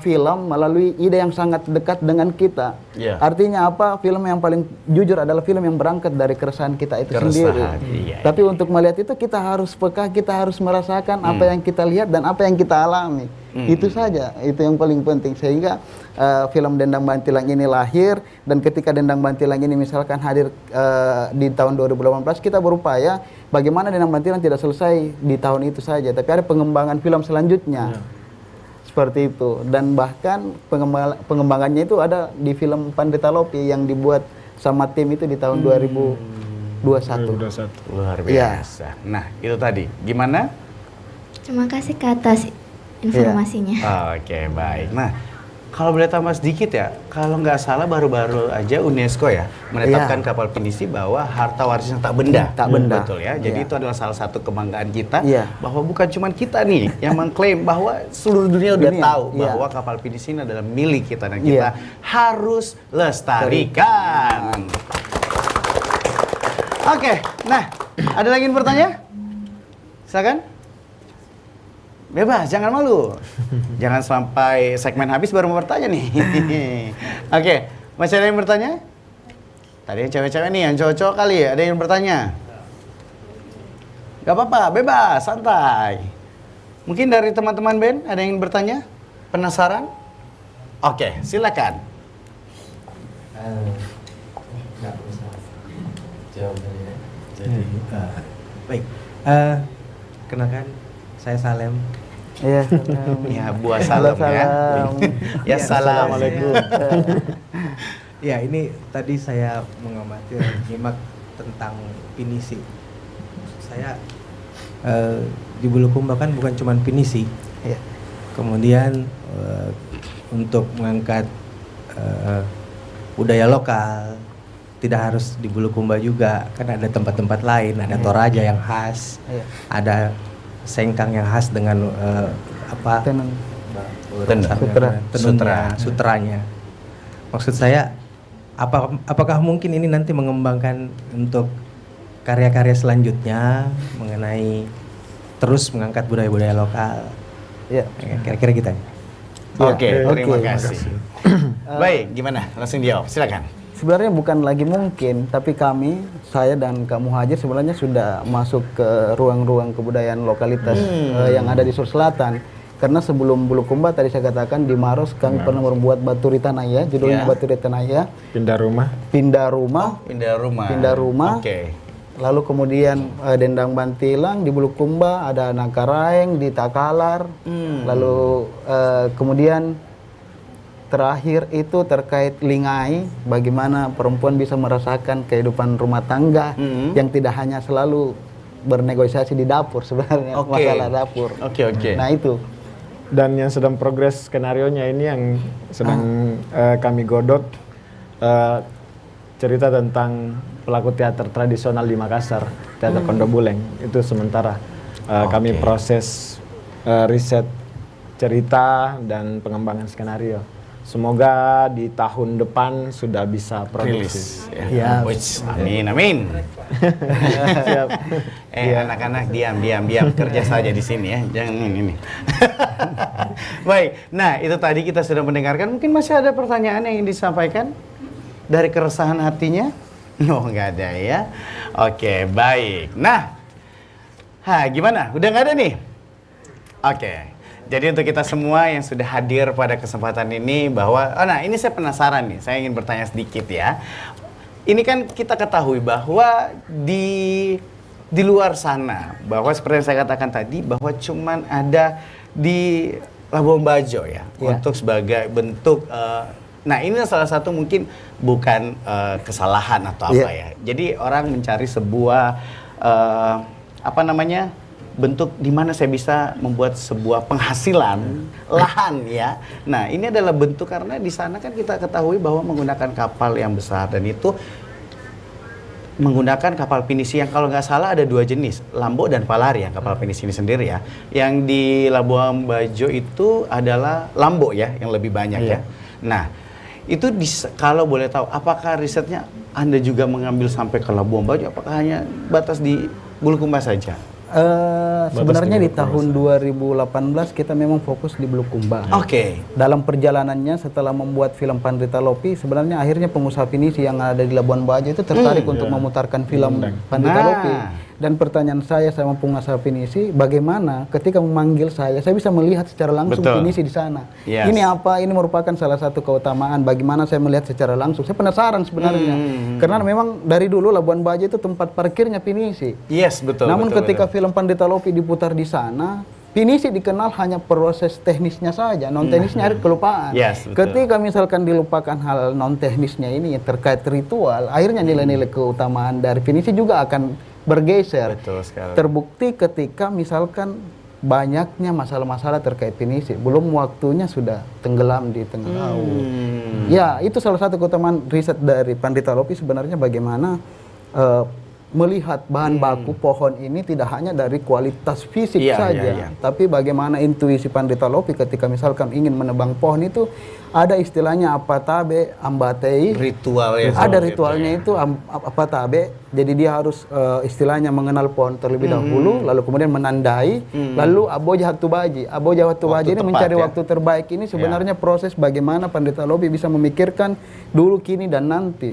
film melalui ide yang sangat dekat dengan kita. Artinya apa? Film yang paling jujur adalah film yang berangkat dari keresahan kita itu sendiri. Tapi untuk melihat itu kita harus peka, kita harus merasakan apa yang kita lihat dan apa yang kita alami. Itu saja, itu yang paling penting. Sehingga film Dendang Bantilang ini lahir, dan ketika Dendang Bantilang ini misalkan hadir di tahun 2018, kita berupaya bagaimana Dendang Bantilang tidak selesai di tahun itu saja, tapi ada pengembangan film selanjutnya. Seperti itu. Dan bahkan pengembangannya itu ada di film Pandita Lopi yang dibuat sama tim itu di tahun 2021. Luar biasa. Nah, itu tadi. Gimana? Terima kasih Kak atas informasinya. Oke, baik. Nah, kalau boleh tambah sedikit ya, kalau nggak salah baru-baru aja UNESCO ya menetapkan kapal Pinisi bahwa harta warisan tak benda. Tak benda. Betul ya. Jadi itu adalah salah satu kebanggaan kita bahwa bukan cuma kita nih yang mengklaim, bahwa seluruh dunia udah tahu bahwa kapal Pinisi ini adalah milik kita dan kita harus lestarikan. Oke, nah ada lagi yang bertanya? Silakan. Bebas, jangan malu. Jangan sampai segmen habis baru mau bertanya nih. Oke, masih ada yang bertanya? Tadi yang cewek-cewek nih, yang cowok-cowok kali ya, ada yang bertanya? Gak apa-apa, bebas, santai. Mungkin dari teman-teman band ada yang bertanya? Penasaran? Oke, silakan. Nggak usah jawabannya. Jadi, baik. Kenalkan, saya Salem. Iya. Ya, buah salam ya. Ya, assalamualaikum. Ya, ini tadi saya mengamati nyimak tentang Pinisi. Saya di Bulukumba kan bukan cuma Pinisi. Ya. Kemudian untuk mengangkat budaya lokal tidak harus di Bulukumba juga, kan ada tempat-tempat lain, ada Toraja yang khas, ada Sengkang yang khas dengan sutranya. Maksud saya, apakah mungkin ini nanti mengembangkan untuk karya-karya selanjutnya mengenai terus mengangkat budaya-budaya lokal? Ya, kira-kira gitu. Oke, terima kasih. Baik, gimana? Langsung jawab, silakan. Sebenarnya bukan lagi mungkin, tapi saya dan Kak Muhajir sebenarnya sudah masuk ke ruang-ruang kebudayaan lokalitas yang ada di Sulawesi Selatan. Karena sebelum Bulukumba tadi saya katakan di Maros kami pernah membuat Baturi Tanaya, judulnya Baturi Tanaya. Pindah rumah. Oke. Lalu kemudian Dendang Bantilang di Bulukumba, ada Nakaraeng di Takalar. Lalu kemudian terakhir itu terkait Lingai, bagaimana perempuan bisa merasakan kehidupan rumah tangga yang tidak hanya selalu bernegosiasi di dapur sebenarnya, masalah dapur. Oke. Nah itu. Dan yang sedang progres skenarionya ini yang sedang kami godok, cerita tentang pelaku teater tradisional di Makassar, teater Kondobuleng. Itu sementara kami proses riset cerita dan pengembangan skenario. Semoga di tahun depan sudah bisa produksi. Amin. Siap. Anak-anak diam kerja saja di sini ya. Jangan ini. Baik. Nah, itu tadi kita sudah mendengarkan. Mungkin masih ada pertanyaan yang ingin disampaikan dari keresahan hatinya? Oh, nggak ada ya. Oke, baik. Nah, gimana? Udah nggak ada nih? Oke. Jadi untuk kita semua yang sudah hadir pada kesempatan ini bahwa, nah ini saya penasaran nih, saya ingin bertanya sedikit ya. ini kan kita ketahui bahwa di luar sana, bahwa seperti yang saya katakan tadi, bahwa cuman ada di Labuan Bajo ya, untuk sebagai bentuk, nah ini salah satu mungkin bukan kesalahan atau apa ya. Jadi orang mencari sebuah bentuk di mana saya bisa membuat sebuah penghasilan lahan ya. Nah ini adalah bentuk karena di sana kan kita ketahui bahwa menggunakan kapal yang besar, dan itu menggunakan kapal pinisi yang kalau nggak salah ada 2 jenis, Lambo dan Palari ya, kapal pinisi ini sendiri ya. Yang di Labuan Bajo itu adalah Lambo ya, yang lebih banyak ya. Nah, itu kalau boleh tahu, apakah risetnya Anda juga mengambil sampai ke Labuan Bajo, apakah hanya batas di Bulukumba saja? Sebenarnya di tahun 2018 kita memang fokus di Bulukumba. Dalam perjalanannya setelah membuat film Pandrita Lopi, sebenarnya akhirnya pengusaha pinisi yang ada di Labuan Bajo itu tertarik untuk memutarkan film Pandrita Lopi. Dan pertanyaan saya sama pengusaha pinisi, bagaimana ketika memanggil saya bisa melihat secara langsung pinisi di sana. Ini apa? Ini merupakan salah satu keutamaan bagaimana saya melihat secara langsung. Saya penasaran sebenarnya. Karena memang dari dulu Labuan Bajo itu tempat parkirnya pinisi. Namun ketika film Pandrita Lopi diputar di sana, pinisi dikenal hanya proses teknisnya saja, non teknisnya ada kelupaan. Ketika misalkan dilupakan hal non teknisnya ini terkait ritual, akhirnya nilai-nilai keutamaan dari pinisi juga akan bergeser. Terbukti ketika misalkan banyaknya masalah-masalah terkait pinisi, belum waktunya sudah tenggelam di tengah laut. Ya, itu salah satu keutamaan riset dari Pandrita Lopi sebenarnya, bagaimana melihat bahan baku pohon ini tidak hanya dari kualitas fisik saja, tapi bagaimana intuisi Pandrita Lopi ketika misalkan ingin menebang pohon itu ada istilahnya apatabe, ambatei, ritual ya. Ada ritualnya itu apatabe. Jadi dia harus istilahnya mengenal pohon terlebih dahulu, lalu kemudian menandai, lalu aboja hatubaji. Aboja hatubaji ini mencari waktu terbaik. Ini sebenarnya proses bagaimana Pandrita Lopi bisa memikirkan dulu, kini, dan nanti.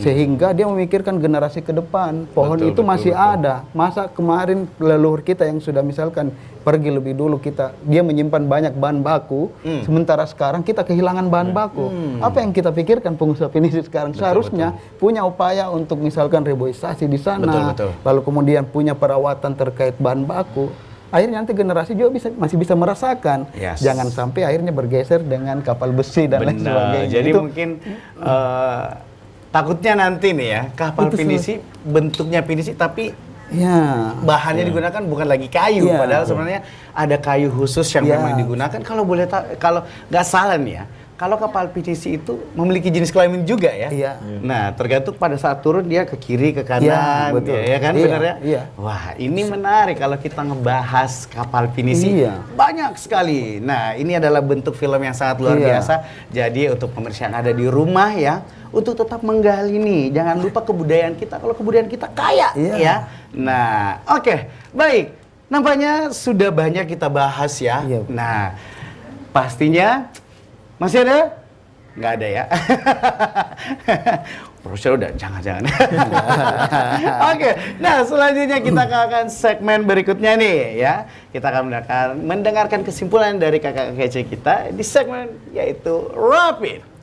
Sehingga dia memikirkan generasi ke depan. Pohon itu masih ada. Masa kemarin leluhur kita yang sudah misalkan pergi lebih dulu dia menyimpan banyak bahan baku, sementara sekarang kita kehilangan bahan baku. Apa yang kita pikirkan pengusaha pinisi sekarang? Seharusnya punya upaya untuk misalkan reboisasi di sana, lalu kemudian punya perawatan terkait bahan baku. Akhirnya nanti generasi juga masih bisa merasakan. Jangan sampai akhirnya bergeser dengan kapal besi dan lain sebagainya. Jadi mungkin takutnya nanti nih ya, kapal pinisi bentuknya pinisi tapi bahannya digunakan bukan lagi kayu, padahal sebenarnya ada kayu khusus yang memang digunakan. Kalau boleh tahu, kalau nggak salah nih ya, kalau kapal pinisi itu memiliki jenis kelamin juga ya. Nah, tergantung pada saat turun dia ke kiri, ke kanan, ya kan, benar ya? Wah, ini menarik kalau kita ngebahas kapal pinisi. Banyak sekali. Nah, ini adalah bentuk film yang sangat luar biasa. Jadi untuk pemirsa yang ada di rumah ya, untuk tetap menggali nih, jangan lupa kebudayaan kita. Kalau kebudayaan kita kaya ya. Nah, baik. Nampaknya sudah banyak kita bahas ya. Nah, pastinya masih ada? Nggak ada ya? Produser udah, jangan-jangan. Nah selanjutnya kita akan segmen berikutnya nih ya. Kita akan mendengarkan kesimpulan dari kakak kece kita di segmen yaitu Rapid.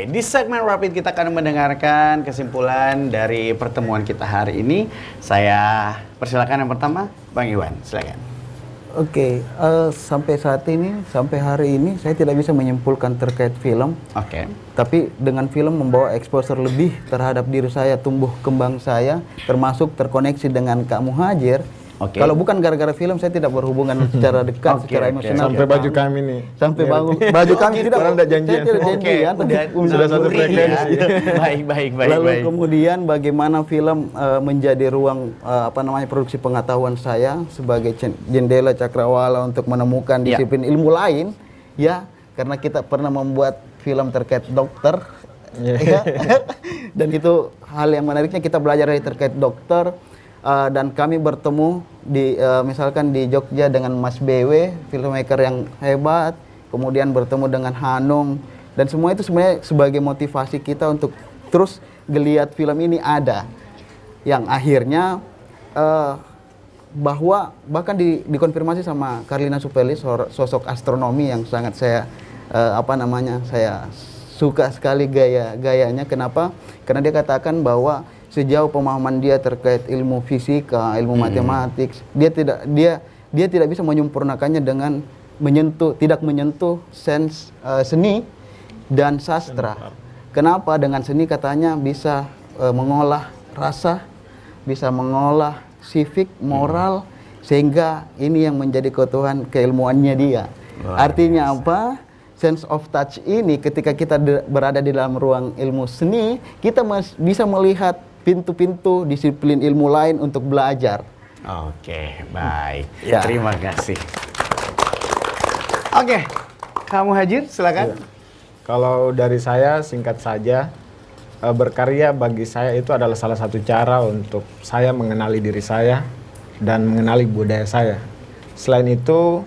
Di segmen Rapid kita akan mendengarkan kesimpulan dari pertemuan kita hari ini. Saya persilakan yang pertama, Bang Iwan, silakan. Sampai saat ini, sampai hari ini saya tidak bisa menyimpulkan terkait film. Tapi dengan film membawa exposure lebih terhadap diri saya, tumbuh kembang saya, termasuk terkoneksi dengan Kak Muhajir. Kalau bukan gara-gara film saya tidak berhubungan secara dekat, secara emosional. Sampai baju kami nih. Sampai baju kami tidak. Orang tidak janjian. Sudah satu frekuensi. Baik. Lalu kemudian bagaimana film menjadi ruang produksi pengetahuan saya sebagai jendela cakrawala untuk menemukan disiplin ilmu lain, ya, karena kita pernah membuat film terkait dokter. Dan itu hal yang menariknya, kita belajar dari terkait dokter. Dan kami bertemu misalkan di Jogja dengan Mas BW, filmmaker yang hebat, kemudian bertemu dengan Hanung, dan semua itu sebenarnya sebagai motivasi kita untuk Terus geliat film ini ada, yang akhirnya bahwa bahkan dikonfirmasi sama Carlina Supeli, sosok astronomi yang sangat saya saya suka sekali gayanya. Kenapa? Karena dia katakan bahwa sejauh pemahaman dia terkait ilmu fisika, ilmu matematik, dia tidak bisa menyempurnakannya dengan tidak menyentuh seni dan sastra. Kenapa? Dengan seni katanya bisa mengolah rasa, bisa mengolah sifik, moral, sehingga ini yang menjadi keutuhan keilmuannya dia. Artinya apa? Sense of touch ini ketika kita berada di dalam ruang ilmu seni, kita bisa melihat pintu-pintu disiplin ilmu lain untuk belajar. Oke, baik. Terima kasih. Oke, kamu Hajir, silakan. Kalau dari saya singkat saja, berkarya bagi saya itu adalah salah satu cara untuk saya mengenali diri saya dan mengenali budaya saya. Selain itu,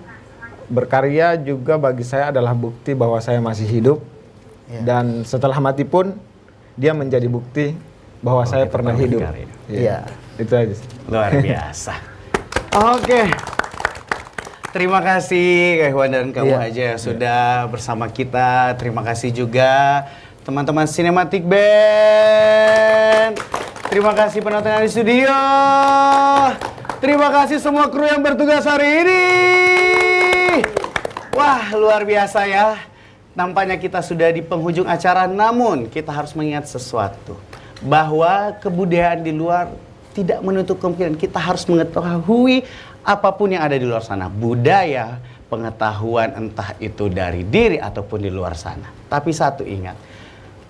berkarya juga bagi saya adalah bukti bahwa saya masih hidup, dan setelah mati pun dia menjadi bukti bahwa saya pernah hidup. Itu aja. Luar biasa. Oke. Terima kasih Kak Iwan dan kamu aja sudah bersama kita. Terima kasih juga teman-teman Cinematic Band. Terima kasih penonton di studio. Terima kasih semua kru yang bertugas hari ini. Wah, luar biasa ya. Nampaknya kita sudah di penghujung acara, namun kita harus mengingat sesuatu. Bahwa kebudayaan di luar tidak menutup kemungkinan kita harus mengetahui apapun yang ada di luar sana. Budaya, pengetahuan entah itu dari diri ataupun di luar sana. Tapi satu ingat,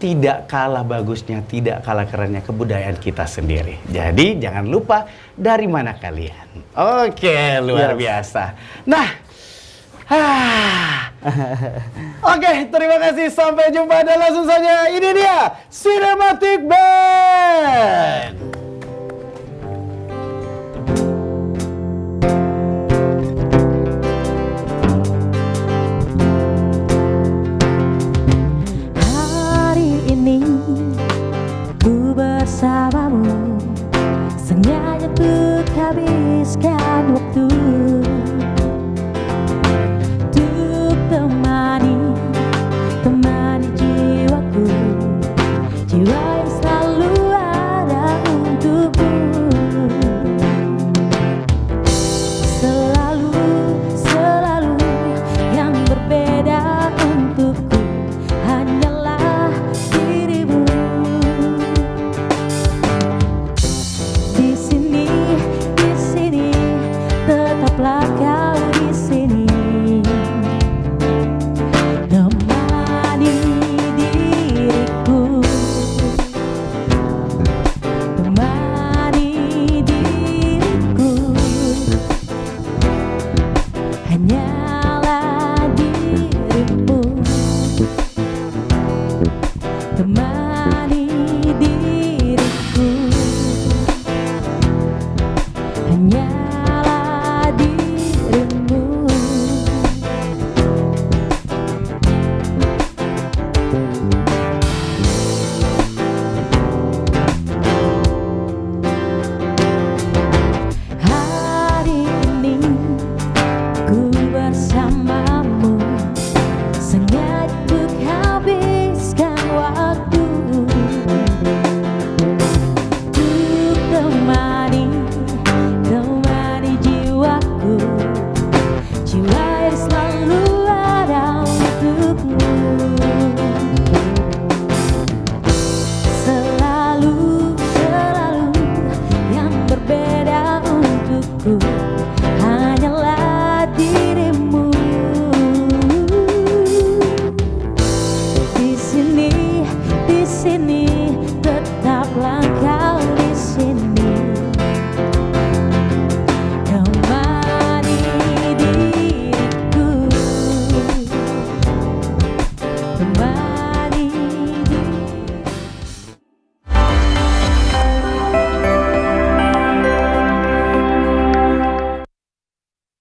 tidak kalah bagusnya, tidak kalah kerennya kebudayaan kita sendiri. Jadi jangan lupa dari mana kalian. Oke, luar biasa. Nah, oke, terima kasih. Sampai jumpa dan langsung saja ini dia Cinematic Band. Bersamamu sengaja untuk habiskan waktu, untuk temani jiwaku, jiwa yang selalu ada untukku. Selalu yang berbeda untukku hanyalah dirimu. Tetaplah kau di sini, temani diriku, temani diriku, hanyalah dirimu, temani diriku, hanya hanyalah dirimu. Di sini tetaplah kau di sini, temani diriku, temani